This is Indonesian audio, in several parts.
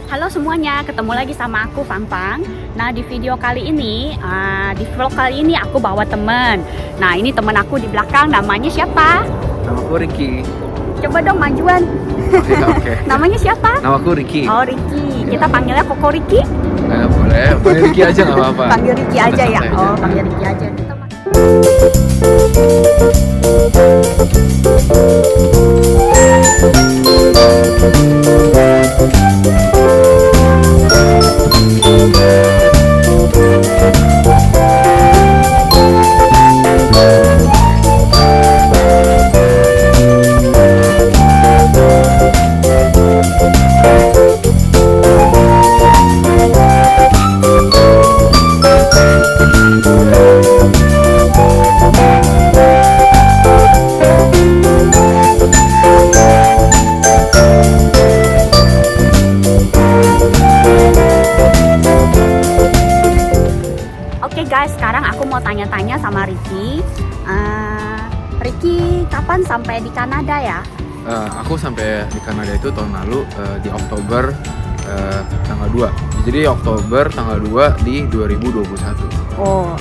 Halo semuanya, ketemu lagi sama aku Fang Fang. Nah di vlog kali ini aku bawa temen. Nah ini temen aku di belakang, namanya siapa? Nama aku Ricky. Coba dong majuan. Oke. Namanya siapa? Nama aku Ricky. Oh Ricky, kita panggilnya Koko Ricky? Boleh, panggil Ricky aja nggak apa-apa. Panggil Ricky aja ya? Santai Oh aja. panggil Ricky aja. Oke guys, sekarang aku mau tanya-tanya sama Ricky. Ricky, kapan sampai di Kanada ya? Aku sampai di Kanada itu tahun lalu di Oktober tanggal 2. Jadi Oktober tanggal 2 di 2021. Oh,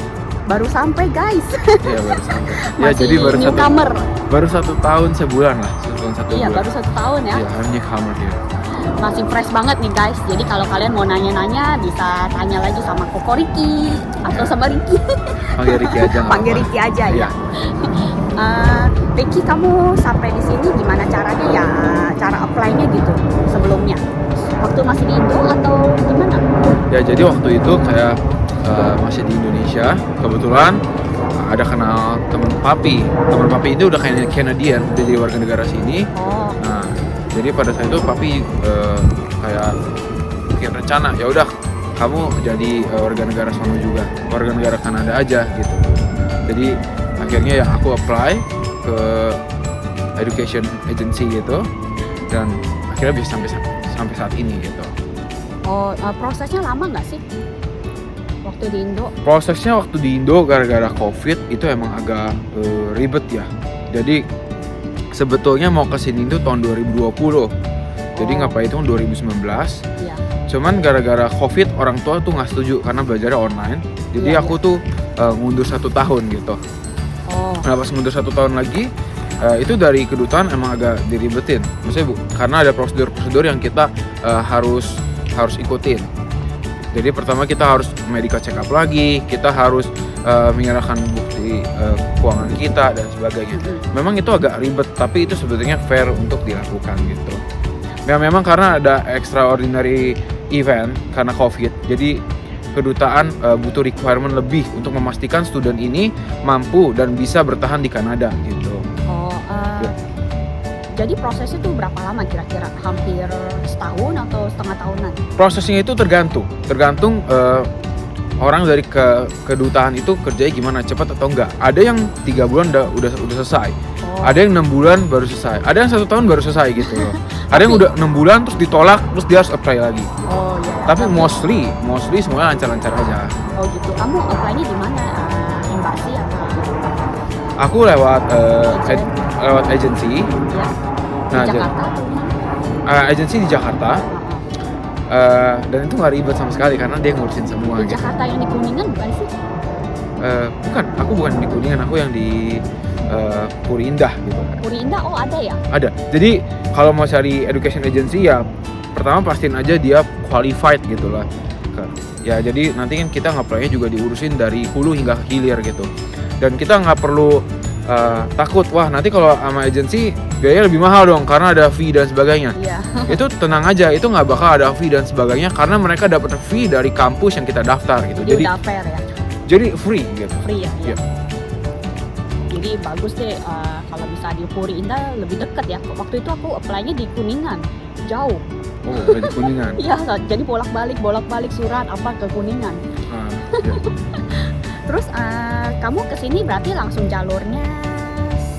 baru sampai guys. Iya baru sampai. Ya Masih jadi newcomer. baru 1 tahun sebulan lah, 1 tahun 1 Iya, bulan. baru 1 tahun ya. Iya, newcomer ya. Masih fresh banget nih guys. Jadi kalau kalian mau nanya-nanya bisa tanya lagi sama Koko Ricky atau sama Ricky. Panggil Ricky aja. nggak Panggil apa-apa. Ricky aja Iya. ya. Ricky, kamu sampai di sini gimana caranya ya? Cara apply-nya gitu sebelumnya? Waktu masih di Indo atau gimana? Ya jadi waktu itu kayak masih di Indonesia, kebetulan ada kenal teman papi. Teman papi itu udah kayak Canadian, udah jadi warga negara sini. Oh, Nah, jadi pada saat itu papi kayak bikin rencana, ya udah kamu jadi warga negara sono juga, warga negara Kanada aja gitu. Jadi akhirnya ya aku apply ke education agency gitu, dan akhirnya bisa sampai saat ini gitu. oh, prosesnya lama nggak sih? Waktu di Indo? Prosesnya waktu di Indo gara-gara COVID itu emang agak ribet ya. Jadi sebetulnya mau ke sini itu tahun 2020. Jadi Oh. ngapain itu 2019. Iya. Cuman gara-gara COVID orang tua tuh nggak setuju karena belajarnya online. Jadi Iya, aku tuh mundur 1 tahun gitu. Oh, Nah pas mundur 1 tahun lagi itu dari kedutaan emang agak diribetin. Maksudnya karena ada prosedur-prosedur yang kita harus ikutin. Jadi pertama kita harus medical check up lagi, kita harus menyerahkan bukti keuangan kita dan sebagainya. Memang itu agak ribet, tapi itu sebetulnya fair untuk dilakukan gitu. Ya memang karena ada extraordinary event karena COVID, jadi kedutaan butuh requirement lebih untuk memastikan student ini mampu dan bisa bertahan di Kanada gitu. oh. Jadi prosesnya tuh berapa lama kira-kira? Hampir setahun atau setengah tahunan? Prosesnya itu tergantung orang dari kedutaan itu kerjanya gimana, cepat atau enggak. Ada yang 3 bulan udah selesai. Oh. Ada yang 6 bulan baru selesai. Ada yang 1 tahun baru selesai gitu loh. Ada yang udah 6 bulan terus ditolak terus dia harus apply lagi. Oh iya. Tapi mostly semuanya lancar-lancar aja. Oh gitu. Kamu apply-nya di mana? Embasi atau? Aku lewat agency. Ya. Di Nah, Jakarta atau mana? Agency di Jakarta. Dan itu nggak ribet sama sekali karena dia ngurusin semua Di gitu. Jakarta yang di Kuningan bukan sih? Bukan, aku bukan di Kuningan, aku yang di Puri Indah gitu. Puri Indah, oh ada ya? Ada. Jadi kalau mau cari education agency ya pertama pastiin aja dia qualified gitu lah. Ya jadi nanti kan kita nge-apply-nya juga diurusin dari hulu hingga hilir gitu. Dan kita nggak perlu takut, wah nanti kalau sama agency biayanya lebih mahal dong karena ada fee dan sebagainya. Iya. Itu tenang aja, itu nggak bakal ada fee dan sebagainya karena mereka dapat fee dari kampus yang kita daftar gitu. Jadi udah fair ya? Jadi free gitu. Free ya? Iya. Jadi bagus deh kalau bisa di Puri Indah lebih dekat ya. Waktu itu aku apply-nya di Kuningan, jauh. Oh, udah di Kuningan. Iya, jadi bolak-balik surat apa ke Kuningan. Iya. Terus kamu kesini berarti langsung jalurnya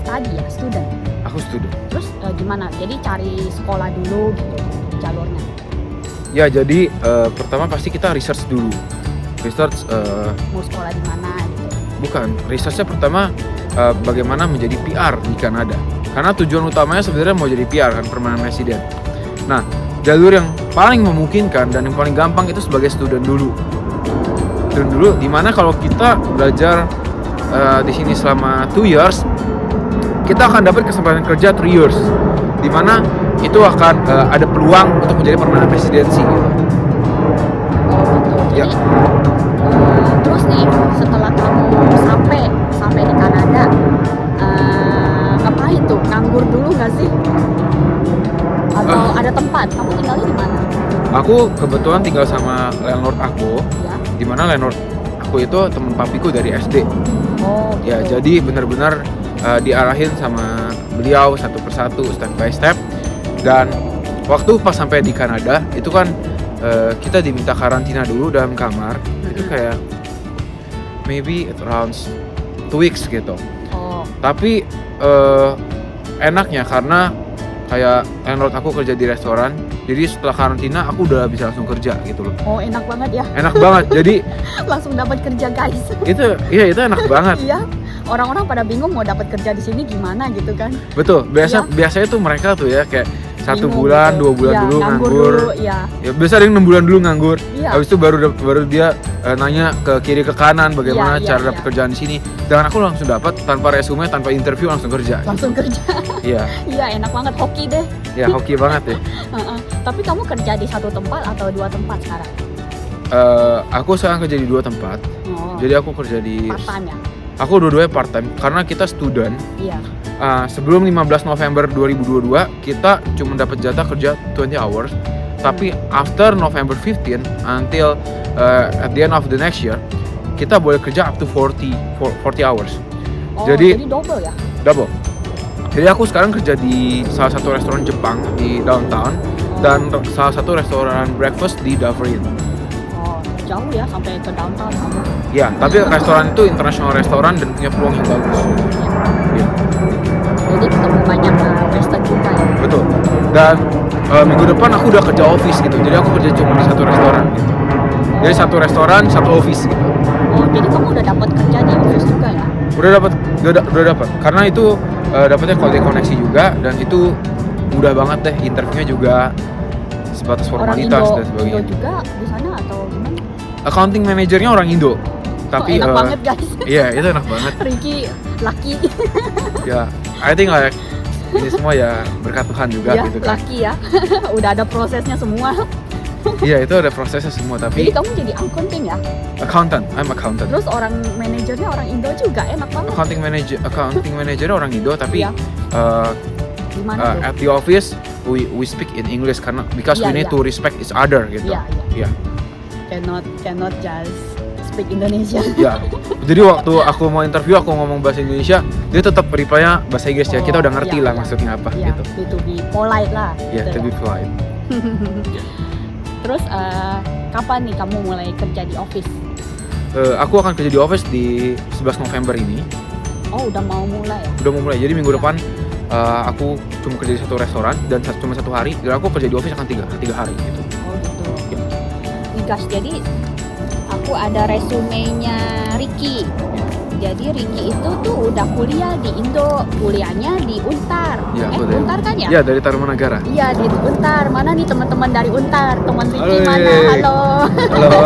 study ya, student. Aku studi. Terus gimana? Jadi cari sekolah dulu gitu jalurnya. Ya jadi pertama pasti kita research dulu. Research Mau sekolah di mana gitu. bukan. Researchnya pertama bagaimana menjadi PR di Kanada. Karena tujuan utamanya sebenarnya mau jadi PR kan, permanent resident. Nah, jalur yang paling memungkinkan dan yang paling gampang itu sebagai student dulu. Dimana kalau kita belajar di sini selama 2 years, kita akan dapat kesempatan kerja 3 years, dimana itu akan ada peluang untuk menjadi permanent residency gitu. Jadi, Ya. terus nih setelah kamu sampai di Kanada, ngapain tuh? Nganggur dulu nggak sih? Atau ada tempat? Kamu tinggalnya di mana? Aku kebetulan tinggal sama landlord aku, Ya. dimana landlord aku itu teman papiku dari SD. Oh, Ya, gitu. jadi benar-benar diarahin sama beliau satu persatu, step by step. Dan waktu pas sampai di Kanada, itu kan kita diminta karantina dulu dalam kamar. Itu kayak maybe around 2 weeks gitu. Oh, Tapi enaknya karena kayak landlord aku kerja di restoran, jadi setelah karantina aku udah bisa langsung kerja gitu loh. oh enak banget ya. Enak banget. Jadi Langsung dapat kerja guys. itu enak banget. Iya. Orang-orang pada bingung mau dapat kerja di sini gimana gitu kan. Betul. Biasanya tuh mereka tuh ya kayak 1 Bingung bulan, gitu. 2 bulan Ya, dulu nganggur. dulu, ya. Ya biasa ada yang 6 bulan dulu nganggur. Iya. Habis itu baru dia nanya ke kiri ke kanan bagaimana Iya, cara iya, dapat iya. kerjaan di sini. Dan aku langsung dapat tanpa resume, tanpa interview langsung kerja. Langsung kerja. Iya. Iya, enak banget, hoki deh. Ya hoki banget ya. Heeh. Tapi kamu kerja di satu tempat atau 2 tempat sekarang? Aku sekarang kerja di 2 tempat. Oh, Jadi aku kerja di part time ya? Aku dua-duanya part time karena kita student. Iya. Sebelum 15 November 2022 kita cuma dapat jatah kerja 20 hours. Tapi after November 15 until at the end of the next year kita boleh kerja up to 40 hours. Oh, Jadi- jadi double ya? Double. Jadi aku sekarang kerja di salah satu restoran Jepang di downtown dan salah satu restoran breakfast di Dufferin. Oh, jauh ya sampai ke downtown kamu. Ya, tapi restoran itu international restoran dan punya peluang yang bagus. Ya, Jadi ketemu banyak western juga ya. betul. Dan minggu depan aku udah kerja office gitu. Jadi aku kerja cuma di satu restoran gitu. Jadi satu restoran, satu office gitu. Oh, jadi kamu udah dapat kerja di office juga ya? Udah dapat. Karena itu dapatnya quality koneksi juga dan itu mudah banget deh, interviewnya juga sebatas Orang formalitas Indo, dan sebagainya. Indo juga di sana atau gimana? Accounting manajernya orang Indo. Tapi enak banget guys. iya, itu enak banget. Ricky laki. Ya, I think like ini semua ya berkat Tuhan juga Ya, gitu kan. laki ya. Udah ada prosesnya semua. Iya, itu ada prosesnya semua Jadi tapi kamu jadi accounting ya? I'm accountant. Terus orang manajernya orang Indo juga, enak banget. Accounting manager orang Indo tapi Iya. Gimana tuh? at the office we speak in English karena because Iya, we need iya. to respect each other gitu. Iya, iya. Iya. Cannot just speak Indonesia. Ya, jadi waktu aku mau interview aku ngomong bahasa Indonesia, dia tetap reply-nya bahasa Inggris ya. Kita udah ngerti iya, lah iya. maksudnya apa Iya, gitu. to be polite lah. Ya, gitu to be ya. polite. Terus kapan nih kamu mulai kerja di office? Aku akan kerja di office di 11 November ini. Oh, udah mau mulai ya? Udah mau mulai. Jadi minggu depan aku cuma kerja di satu restoran dan cuma 1 hari. Dan aku kerja di office akan 3 hari gitu. Oh gitu. Nih guys, jadi aku ada resumenya Ricky. Jadi Ricky itu tuh udah kuliah di Indo, kuliahnya di Untar. Iya, aku dari- Untar kan ya? Ya, dari Tarumanagara. Iya, di Untar. Mana nih teman-teman dari Untar? Teman Ricky Halo, mana? Rick. Halo. Halo.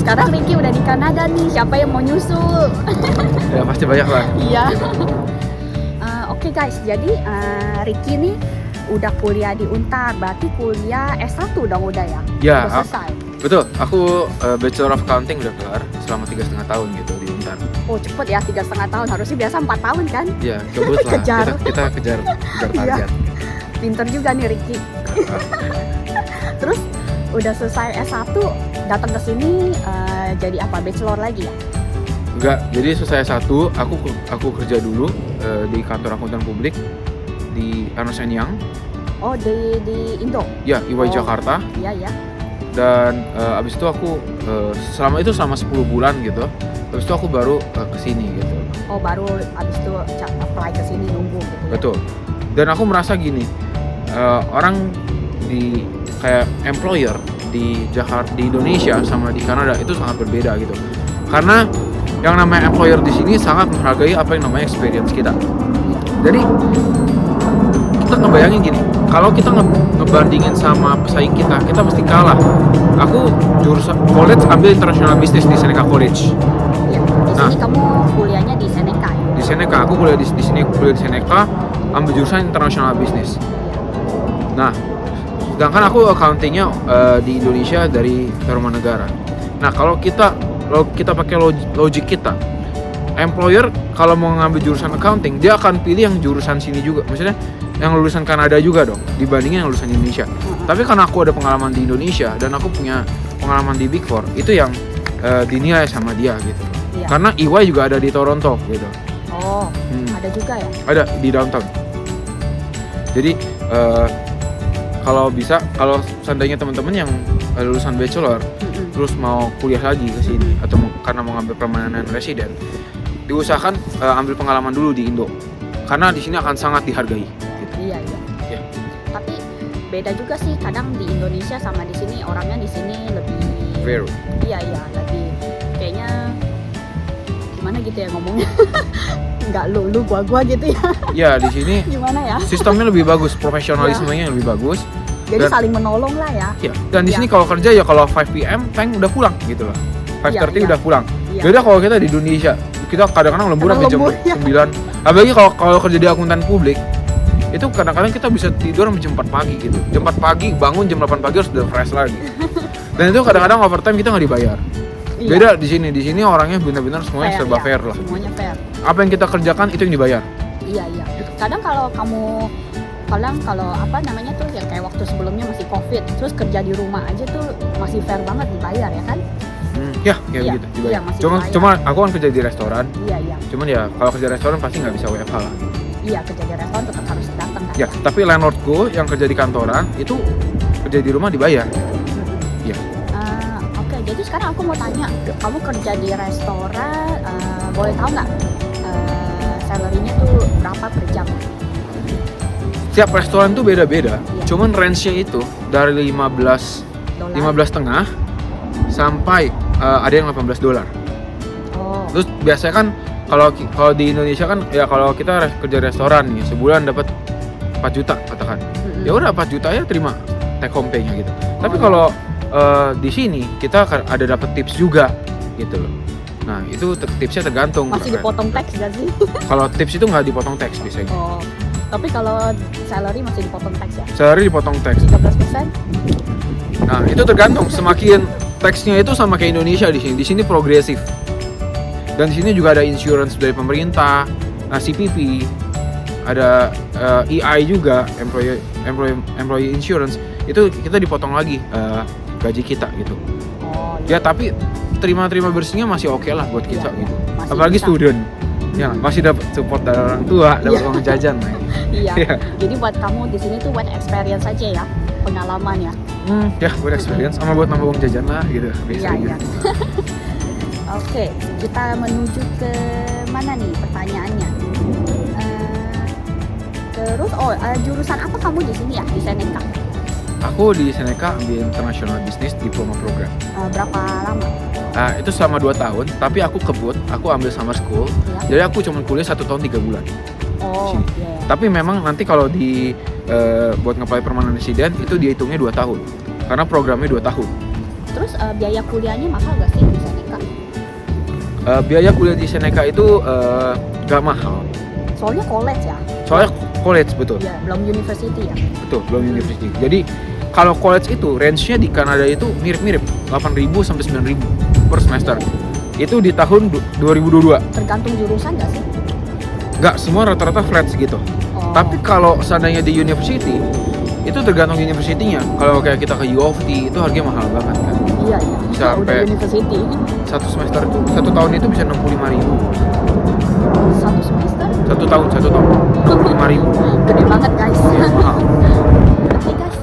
Sekarang Ricky udah di Kanada nih. Siapa yang mau nyusul? Ya, pasti banyak lah. Iya. Oke guys, jadi Ricky nih udah kuliah di Untar. Berarti kuliah S1 dong udah ya? Ya, Udah selesai. betul. Aku Bachelor of Accounting udah kelar selama 3,5 tahun gitu di Untar. Oh cepet ya, 3,5 tahun. Harusnya biasa 4 tahun kan? Ya, kebut lah. Kejar. Kita kejar Iya. target. Pinter juga nih Ricky. Terus udah selesai S1, datang ke sini jadi apa? Bachelor lagi ya? Enggak, jadi selesai S1, aku kerja dulu di kantor akuntan publik di Ernst & Young. Oh di Indo? Ya, EY Oh. Jakarta. Iya ya. Dan abis itu aku selama 10 bulan gitu. Abis itu aku baru kesini gitu. Oh baru abis itu apply ke sini nunggu gitu ya? Betul. Dan aku merasa gini, orang di kayak employer di Jakarta, di Indonesia sama di Kanada itu sangat berbeda gitu. Karena yang namanya employer di sini sangat menghargai apa yang namanya experience kita. Jadi kita ngebayangin gini, kalau kita ngebandingin sama pesaing kita pasti kalah. Aku jurusan college ambil international business di Seneca College. Ya, di sini kamu kuliahnya di Seneca ya? Di Seneca, aku kuliah di sini, kuliah di Seneca, ambil jurusan international business. Nah, sedangkan aku accountingnya di Indonesia dari Tarumanegara. Nah, kalau kita pakai logik kita, employer kalau mau ngambil jurusan accounting, dia akan pilih yang jurusan sini juga. Maksudnya yang lulusan Kanada juga dong, dibandingin yang lulusan Indonesia. Tapi karena aku ada pengalaman di Indonesia dan aku punya pengalaman di Big Four, itu yang dinilai sama dia gitu. Iya. Karena EY juga ada di Toronto gitu. Oh, ada juga ya? Ada di downtown. Jadi kalau seandainya teman-teman yang lulusan bachelor terus mau kuliah lagi ke sini atau karena mau ngambil permanent resident, diusahakan ambil pengalaman dulu di Indo. Karena di sini akan sangat dihargai. Gitu. Iya. Ya. Tapi beda juga sih, kadang di Indonesia sama di sini orangnya di sini lebih Fair. Iya, lebih kayaknya gimana gitu ya ngomongnya. Nggak lu gua gitu ya. Ya, di sini Gimana ya? sistemnya lebih bagus, profesionalismenya lebih bagus. Jadi Dan- saling menolong lah ya. Ya, dan di sini kalau kerja ya kalau 5 PM tank udah pulang gitu loh. 5:30 Iya. udah pulang. Iya. Beda kalau kita di Indonesia, kita kadang-kadang lembur Kadang sampai jam lembur, ya. 9. Apalagi kalau kerja di akuntan publik, itu kadang-kadang kita bisa tidur sampai jam 4 pagi gitu. Jam 4 pagi bangun jam 8 pagi harus udah fresh lagi. Dan itu kadang-kadang overtime kita nggak dibayar. Iya. Beda di sini orangnya benar-benar semuanya serba fair lah. Semuanya fair. Apa yang kita kerjakan itu yang dibayar. Iya. Kadang kalau apa namanya tuh ya kayak waktu sebelumnya masih COVID, terus kerja di rumah aja tuh masih fair banget dibayar ya kan? Ya, kayak Iya, begitu dibayar. iya, masih Cuma dibayar. aku kan kerja di restoran. Iya. Cuman ya kalau kerja restoran pasti nggak bisa WFH lah. Iya, kerja di restoran tetap harus datang kan? Ya, tapi landlordku yang kerja di kantoran itu kerja di rumah dibayar. Iya. Oke, jadi sekarang aku mau tanya, kamu kerja di restoran, boleh tahu nggak salary-nya tuh berapa per jam? Setiap restoran tuh beda-beda. Iya. Cuman range-nya itu dari Dolar? 15,5 sampai ada yang $18. Oh, Terus biasanya kan kalau di Indonesia kan ya kalau kita kerja restoran nih sebulan dapat 4 juta katakan. Ya udah 4 juta ya terima take home pay-nya gitu. Tapi iya. kalau di sini kita ada dapat tips juga gitu loh. Nah, itu tipsnya tergantung. masih dipotong tax gak sih? Kalau tips itu nggak dipotong tax biasanya. Oh, tapi kalau salary masih dipotong tax ya? Sehari dipotong tax. 13%? Nah, itu tergantung. Semakin taxnya itu sama kayak Indonesia di sini. Di sini progresif. Dan di sini juga ada insurance dari pemerintah, CPP, ada EI juga, employee insurance. Itu kita dipotong lagi gaji kita gitu. Oh, Ya, tapi terima bersihnya masih oke lah buat kita Iya, gitu. masih Apalagi bisa. student. Ya, masih dapat support dari orang tua, dapat Iya. uang jajan. Nah. Iya. Iya. Jadi buat kamu di sini tuh buat experience aja ya, pengalaman ya. Ya, buat experience sama buat nambah uang jajan lah gitu. Iya. Oke, kita menuju ke mana nih pertanyaannya? Terus, jurusan apa kamu di sini ya di Seneca? Aku di Seneca ambil International Business Diploma Program. Berapa lama? Itu selama 2 tahun, tapi aku kebut, aku ambil summer school. Ya. Jadi aku cuma kuliah 1 tahun 3 bulan. Oh, Sini. iya. Tapi memang nanti kalau buat nge-apply permanent resident itu dihitungnya 2 tahun. Karena programnya 2 tahun. Terus biaya kuliahnya mahal gak sih di Seneca? Biaya kuliah di Seneca itu gak mahal. Soalnya college ya? Soalnya college, betul. Ya, belum university ya? Betul, belum university. Jadi kalau college itu range-nya di Kanada itu mirip-mirip, 8.000 sampai 9.000 per semester. Itu di tahun 2022. Tergantung jurusan gak sih? Nggak semua rata-rata flat segitu. Oh. Tapi kalau seandainya di university, itu tergantung university-nya. Kalau kayak kita ke U of T itu harganya mahal banget kan. Iya. Bisa Udah sampai- university. Satu tahun itu bisa 65.000. Satu semester? Satu tahun 65.000. Gede banget guys. Iya, mahal. Oke guys,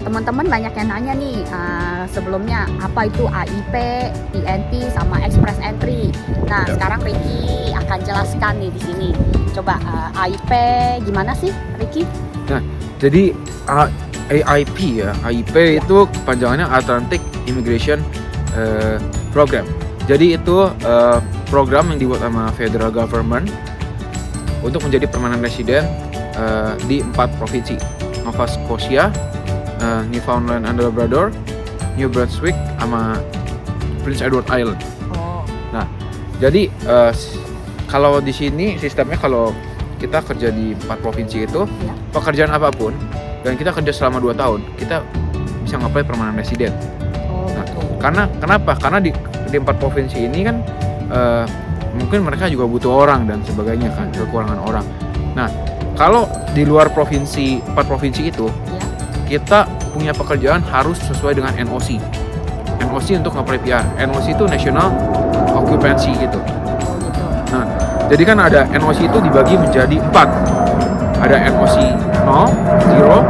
teman-teman banyak yang nanya nih sebelumnya apa itu AIP, PNP sama Express Entry. Nah Ya. sekarang Ricky akan jelaskan nih di sini. Coba AIP gimana sih Ricky? Jadi AIP ya, AIP itu kepanjangannya Atlantic Immigration Program. Jadi itu program yang dibuat sama federal government untuk menjadi permanent resident di 4 provinsi: Nova Scotia, Newfoundland and Labrador, New Brunswick, sama Prince Edward Island. Oh. Nah, jadi kalau di sini sistemnya kalau kita kerja di 4 provinsi itu, Ya. pekerjaan apapun dan kita kerja selama 2 tahun, kita bisa nge-apply permanent resident. Oh, Nah, betul. Kenapa? Karena di 4 provinsi ini kan mungkin mereka juga butuh orang dan sebagainya kan, kekurangan orang. Nah, kalau di luar 4 provinsi itu, Ya. kita punya pekerjaan harus sesuai dengan NOC. NOC untuk nge-apply PR. NOC itu National Occupancy gitu. Oh, gitu. Nah, jadi kan ada NOC itu dibagi menjadi 4. Ada NOC 0, 0,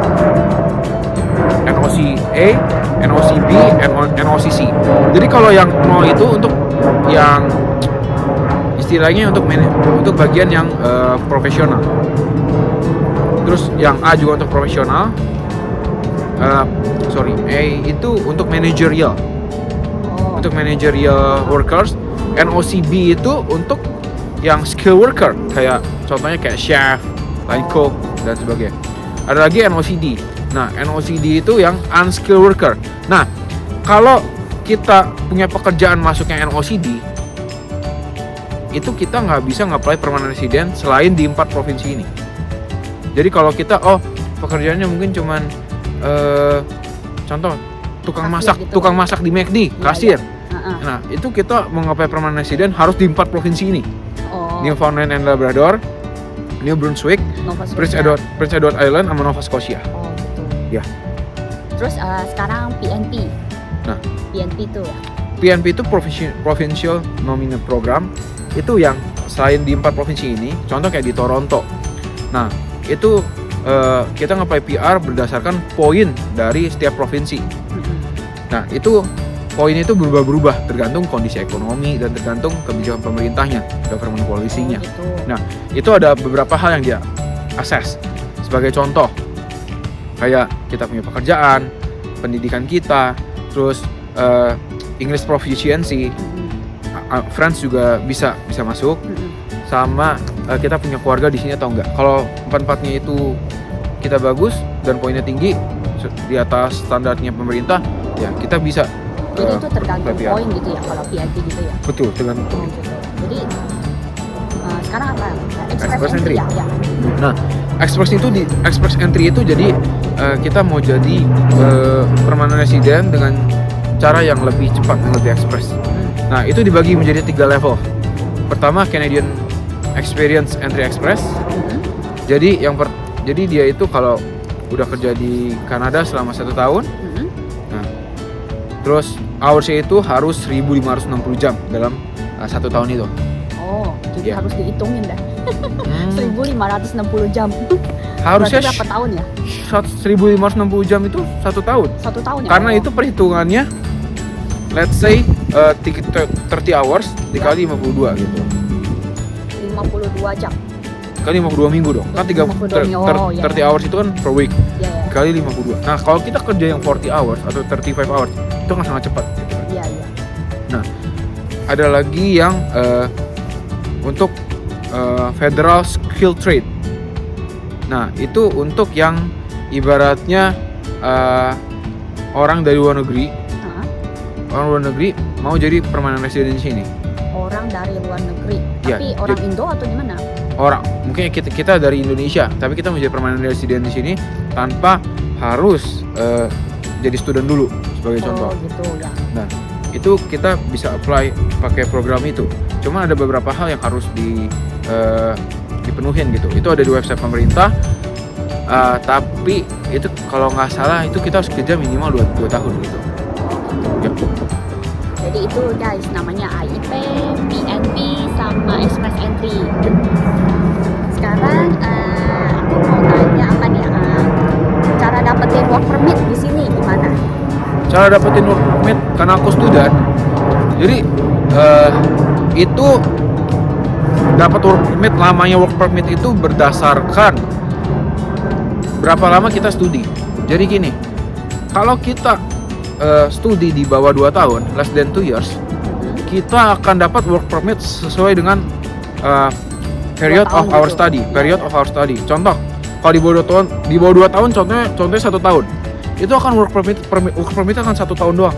NOC A, NOC B, NOC C. Jadi kalau yang 0 itu untuk yang istilahnya untuk bagian yang profesional. Terus yang A juga untuk profesional. A itu untuk managerial. Oh. Untuk managerial workers. NOC B itu untuk yang skill worker, kayak contohnya kayak chef, line cook dan sebagainya. Ada lagi NOCD. Nah, NOCD itu yang unskilled worker. Nah, kalau kita punya pekerjaan masuknya NOCD, itu kita nggak bisa nge-apply permanent resident selain di 4 provinsi ini. Jadi kalau kita pekerjaannya mungkin cuman contoh tukang Kasir masak, gitu. tukang masak di McD, Iya, kasir. Heeh. Nah, itu kita mau nge-apply permanent resident harus di 4 provinsi ini. Oh. Newfoundland and Labrador, New Brunswick, Nova Prince Scotia. Edward Island, sama Nova Scotia. Oh, gitu. Ya. Terus sekarang PNP. Nah. PNP itu ya. PNP itu Provincial Nominee Program. Itu yang selain di 4 provinsi ini, contoh kayak di Toronto. Nah, itu kita nge-apply PR berdasarkan poin dari setiap provinsi. Nah, itu poin itu berubah-berubah tergantung kondisi ekonomi dan tergantung kebijakan pemerintahnya, government policy-nya. Oh, gitu. Nah, itu ada beberapa hal yang dia assess. Sebagai contoh, kayak kita punya pekerjaan, pendidikan kita, terus English proficiency, French juga bisa masuk, sama kita punya keluarga di sini atau enggak. Kalau 4-4-nya itu kita bagus dan poinnya tinggi di atas standarnya pemerintah, ya kita bisa. Jadi itu tergantung PPR. poin gitu ya kalau PNP gitu ya. Betul, tergantung Oh, poin. gitu. Jadi sekarang apa? Express entry. ya. Nah, express entry itu jadi kita mau jadi permanent resident dengan cara yang lebih cepat dan lebih ekspres. Nah, itu dibagi menjadi 3 level. Pertama, Canadian Experience Entry Express. Jadi jadi dia itu kalau udah kerja di Kanada selama 1 tahun, nah, terus hoursnya itu harus 1.560 jam dalam 1 tahun itu. Oh, jadi Ya. harus dihitungin dah. 1.560 jam. Harusnya Berarti berapa tahun ya? 1.560 jam itu 1 tahun. 1 tahun ya? Karena Oh. itu perhitungannya, let's say 30 hours dikali 52 gitu. 52 jam. Kali 52 minggu dong. Kan 52 minggu. Oh, iya. 30 hours itu kan per week. Iya, iya. Kali 52. Nah, kalau kita kerja yang 40 hours atau 35 hours, itu kan sangat cepat gitu kan. Iya, iya. Ada lagi yang untuk Federal Skill Trade. Nah, itu untuk yang ibaratnya orang dari luar negeri, Hah? orang luar negeri mau jadi permanent resident di sini. Orang dari luar negeri. Iya, Tapi orang Indo atau gimana? Orang mungkin kita dari Indonesia, tapi kita mau jadi permanent resident di sini tanpa harus jadi student dulu sebagai contoh. Oh, gitu ya. Itu kita bisa apply pakai program itu. Cuma ada beberapa hal yang harus dipenuhin gitu. Itu ada di website pemerintah. Tapi itu kalau nggak salah itu kita harus kerja minimal 2 tahun gitu. Ya. Jadi itu guys namanya AIP, PNP, sama Express Entry. Sekarang aku mau tanya apa nih? Cara dapetin work permit di sini gimana? Cara dapetin work permit karena aku student. Jadi itu dapat work permit, lamanya work permit itu berdasarkan berapa lama kita studi. Jadi gini, kalau kita studi di bawah 2 tahun, less than 2 years, kita akan dapat work permit sesuai dengan period 2 tahun of our gitu. study, period of our study. Contoh, Kalau di bawah 2 tahun contohnya 1 tahun. Itu akan work permit akan 1 tahun doang.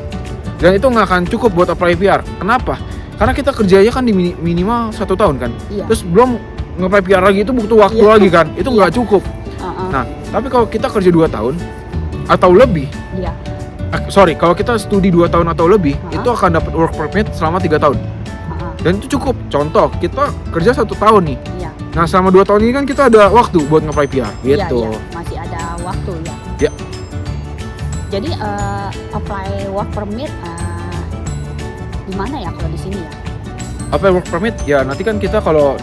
Dan itu nggak akan cukup buat apply PR. Kenapa? Karena kita kerjanya kan di minimal 1 tahun kan. Iya. Terus belum nge-apply PR lagi, itu butuh waktu Iya. lagi kan. Itu nggak cukup. Nah, tapi kalau kita kerja 2 tahun atau lebih, Iya. kalau kita studi 2 tahun atau lebih, itu akan dapat work permit selama 3 tahun. Dan itu cukup. Contoh, kita kerja 1 tahun nih. Iya. Nah, selama 2 tahun ini kan kita ada waktu buat nge-apply PR gitu. Iya, masih ada waktu ya. Ya. Jadi apply work permit di mana ya kalau di sini ya? Apa work permit? Ya nanti kan kita kalau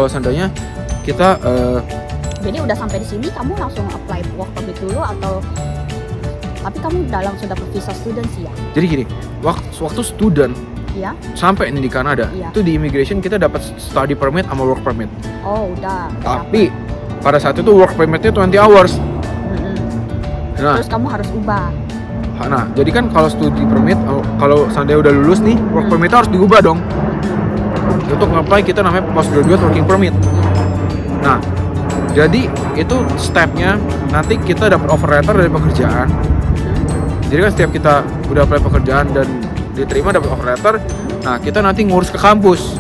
seandainya kita Jadi udah sampai di sini kamu langsung apply work permit dulu atau tapi kamu udah langsung dapat visa student sih ya? jadi gini, waktu student Iya. sampai ini di Kanada, Iya. itu di immigration kita dapat study permit sama work permit. Oh, udah. Tapi pada saat itu work permitnya 20 hours. Nah, Terus kamu harus ubah. jadi kan kalau studi permit, kalau seandainya udah lulus nih, work permitnya harus diubah dong. Untuk apply kita namanya postgraduate working permit. Nah, jadi itu stepnya nanti kita dapat offer letter dari pekerjaan. Jadi kan setiap kita udah apply pekerjaan dan diterima dapat offer letter, nah kita nanti ngurus ke kampus.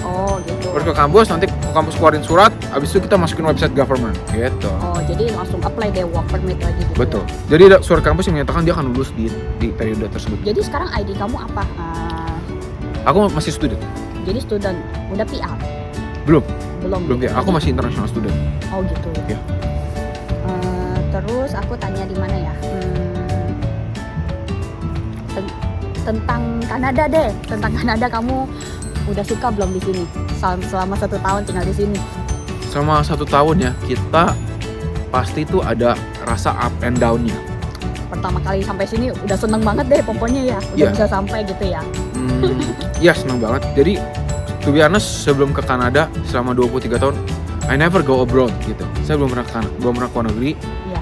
Oh, gitu. Ngurus ke kampus, nanti kampus keluarin surat, habis itu kita masukin website government gitu. Oh, jadi langsung apply deh work permit lagi gitu. Betul. Jadi ada surat kampus yang menyatakan dia akan lulus di periode tersebut. Jadi sekarang ID kamu apa? Aku masih student. Jadi student, udah PR? Belum Belum. ya. Aku masih international student. Oh, gitu. Ya. Terus aku tanya di mana ya? Tentang Kanada deh. Tentang Kanada kamu udah suka belum di sini? Selama 1 tahun tinggal di sini. Selama 1 tahun ya, kita pasti tuh ada rasa up and down-nya. Pertama kali sampai sini udah seneng banget deh pokoknya ya. Udah Iya. bisa sampai gitu ya. Iya, senang banget. Jadi, to be honest, sebelum ke Kanada selama 23 tahun, I never go abroad gitu. Saya belum pernah ke luar negeri. Iya.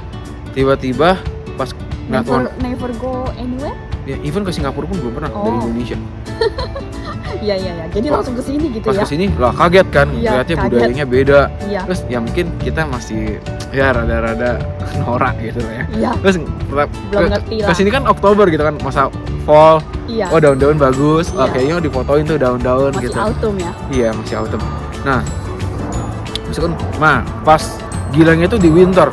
Tiba-tiba pas Never go anywhere? ya, even ke Singapura pun belum pernah dari Oh. Indonesia. Iya. Jadi langsung ke sini gitu Pas ya. kesini lah kaget kan, Iya, lihatnya kaget. budayanya beda. Iya. Terus ya mungkin kita masih ya rada-rada norak gitu ya. Iya. Terus Belum ngerti lah. kesini kan Oktober gitu kan, masa fall. Iya. Oh, daun-daun bagus. Oh, Iya. kayaknya difotoin tuh daun-daun Masih gitu. autumn ya. Iya, masih autumn. Nah, misalkan, pas gilanya tuh di winter.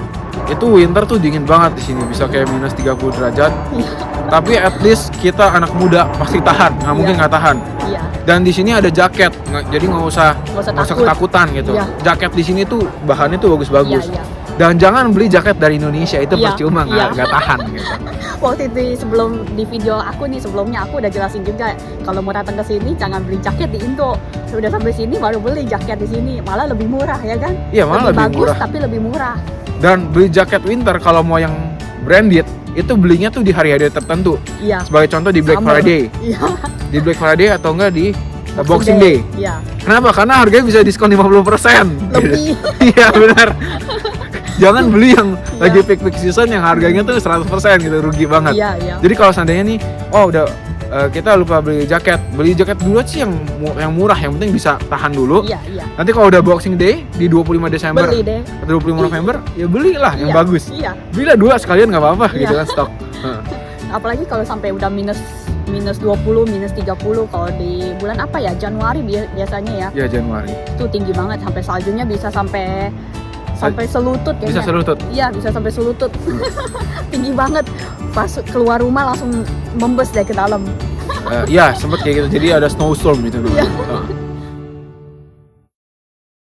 Itu winter tuh dingin banget di sini, bisa kayak minus 30 derajat. Iya. Tapi at least kita anak muda pasti tahan, nggak mungkin nggak tahan. Iya. Dan di sini ada jaket, jadi nggak usah takut. ketakutan gitu. Iya. Jaket di sini tuh bahannya tuh bagus-bagus. Iya. Dan jangan beli jaket dari Indonesia, itu Iya. percuma, Iya. nggak tahan gitu. Waktu itu sebelum di video aku nih sebelumnya aku udah jelasin juga kalau mau datang ke sini jangan beli jaket di Indo. Udah sampai sini baru beli jaket di sini, malah lebih murah ya kan? Iya, malah lebih bagus murah. tapi lebih murah. Dan beli jaket winter kalau mau yang branded itu belinya tuh di hari-hari tertentu. Iya. Sebagai contoh di Black Summer. Friday. Iya. Di Black Friday atau enggak di Boxing Day. Iya. Kenapa? Karena harganya bisa diskon 50%. Lebih. Iya, benar. Jangan beli yang Iya. lagi peak season yang harganya tuh 100% gitu, rugi banget. Iya. Jadi kalau seandainya nih, kita lupa beli jaket dulu sih yang murah, yang penting bisa tahan dulu. Iya. Nanti kalau udah Boxing Day di 25 Desember Beli deh. atau 25 November, ya belilah yang Iya. bagus. Iya. Belilah dua sekalian nggak apa-apa Iya. gitu kan, stok. Apalagi kalau sampai udah minus 20, minus 30 kalau di bulan apa ya? Januari biasanya ya. Ya, Januari. Itu tinggi banget sampai saljunya bisa sampai selutut kayaknya. Bisa selutut. Iya, bisa sampai selutut. Tinggi banget. Pas keluar rumah langsung membes deh ke dalam. Ya, sempet kayak gitu. Jadi ada snowstorm gitu dulu.